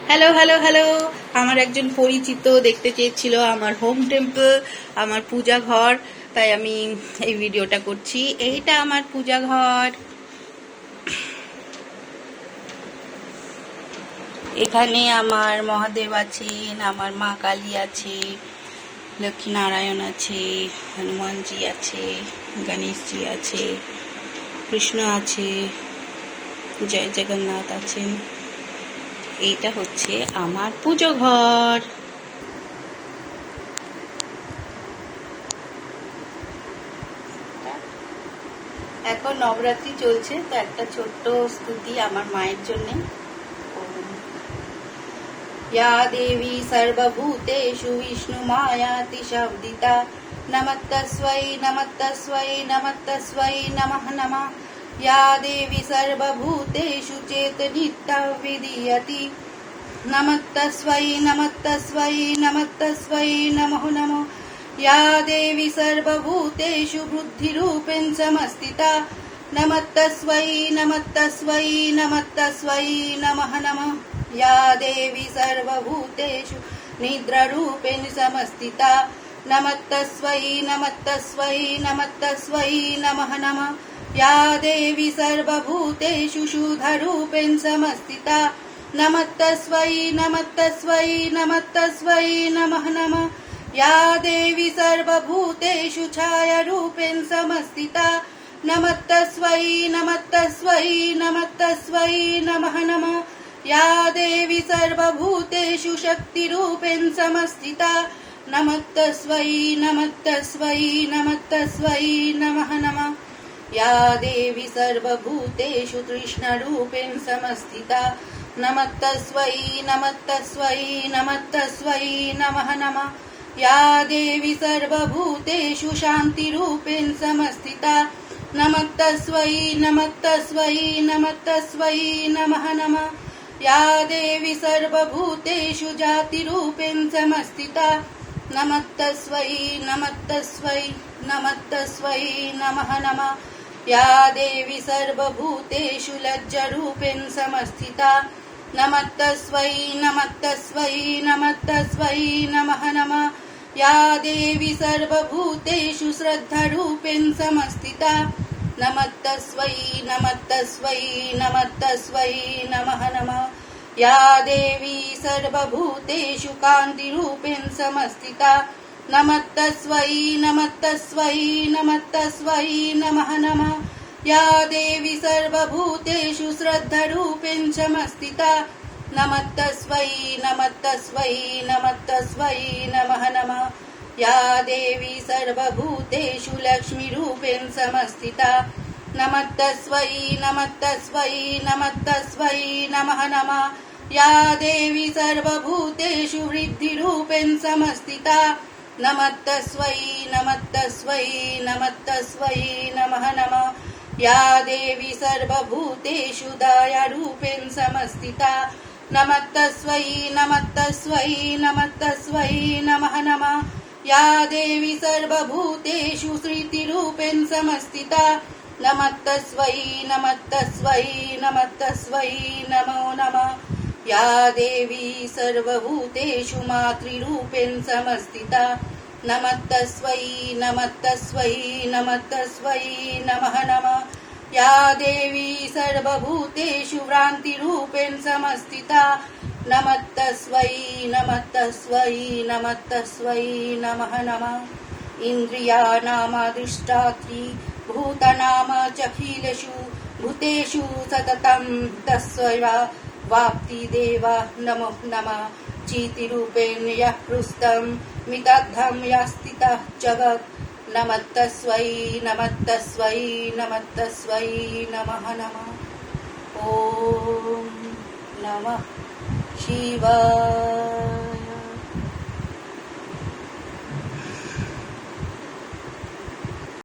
Hello hello hello আমার একজন পরিচিত দেখতে চেয়েছিল আমার হোম টেম্পল, আমার পূজা ঘর, তাই আমি এই ভিডিওটা করছি। এইটা আমার পূজা ঘর। এখানে আমার মহাদেব আছেন, আমার মা কালী আছে, লক্ষ্মীনারায়ণ আছে, হনুমানজি আছে, গণেশজি আছে, কৃষ্ণ আছে, জয় জগন্নাথ আছেন। এইটা হচ্ছে আমার পুজো ঘর। এখন নবরাত্রি চলছে, তো একটা ছোট্ট স্তুতি আমার মায়ের জন্য। या देवी सर्वभूतेषु विष्णुमायाति शब्दिता नमस्तस्यै नमस्तस्यै नमस्तस्यै नमः नमः। या देवी सर्वभूतेषु चेतनित्या विधीयति नमस्तस्यै नमस्तस्यै नमस्तस्यै नमो नमः। या देवी सर्वभूतेषु बुद्धिरूपेण समस्थिता नमस्तस्यै नमस्तस्यै नमस्तस्यै नमः नमः। या देवी सर्वभूतेषु निद्रारूपेण समस्थिता नमस्तस्यै नमस्तस्यै नमस्तस्यै नमः नमः। या देवी सर्वभूतेषु शुद्धरूपेण समस्थिता नमस्तस्यै नमस्तस्यै नमस्तस्यै नमः नमः। या देवी सर्वभूतेषु छायारूपेण समस्थिता नमस्तस्यै नमस्तस्यै नमस्तस्यै नमः नमः। या देवी सर्वभूतेषु शक्तिरूपेण समस्थिता नमस्तस्यै नमस्तस्यै नमस्तस्यै नमः नमः। या देवी सर्वभूतेषु कृष्णरूपेण समस्थिता नमस्तस्यै नमस्तस्यै नमस्तस्यै नमः नमः। या देवी सर्वभूतेषु शान्तिरूपेण समस्थिता नमस्तस्यै नमस्तस्यै नमस्तस्यै नमः नमः। या देवी सर्वभूतेषु जातिरूपेण समस्थिता नमस्तस्यै नमस्तस्यै नमस्तस्यै नमः नमः। या देवी सर्वभूतेषु लज्जारूपेण समस्थिता नमस्तस्यै नमस्तस्यै नमस्तस्यै नमः नमः। या देवी सर्वभूतेषु श्रद्धारूपेण समस्थिता नमस्तस्यै नमस्तस्यै नमस्तस्यै नमः नमः। या देवी सर्वभूतेषु कान्तिरूपेण समस्थिता नमस्तस्यै नमस्तस्यै नमस्तस्यै नमः नमः। या देवी सर्वभूतेषु श्रद्धारूपेण समस्थिता नमस्तस्यै नमस्तस्यै नमस्तस्यै नमः नमः। या देवी सर्वभूतेषु लक्ष्मीरूपेण समस्थिता नमस्तस्यै नमस्तस्यै नमस्तस्यै नमः नमः। या देवी सर्वभूतेषु वृद्धिरूपेण समस्थिता नमस्तस्यै नमस्तस्यै नमस्तस्यै नमः नमः। या देवी सर्वभूतेषु दयारूपेण समस्थिता नमस्तस्यै नमस्तस्यै नमस्तस्यै नमः नमः। या देवी सर्वभूतेषु श्रुतिरूपेण समस्थिता नमस्तस्यै नमस्तस्यै नमस्तस्यै नमो नमः। या देवी सर्वभूतेषु मातृरूपेण समस्थिता नमस्तस्यै नमस्तस्यै नमस्तस्यै नमः नमः। या देवी सर्वभूतेषु भ्रान्तिरूपेण समस्थिता नमस्तस्यै नमस्तस्यै नमस्तस्यै नमः नमः। इन्द्रियाणामधिष्ठात्री भूतानामखिलेषु भूतेषु सततं तस्मै वाप्तिदेवा नमो नमः। चितिरूपेण यः पृष्ठं मिताद्धं यस्थितः जगत् नमस्तस्यै नमस्तस्यै नमस्तस्यै नमः नमः। ॐ नमः शिवाय।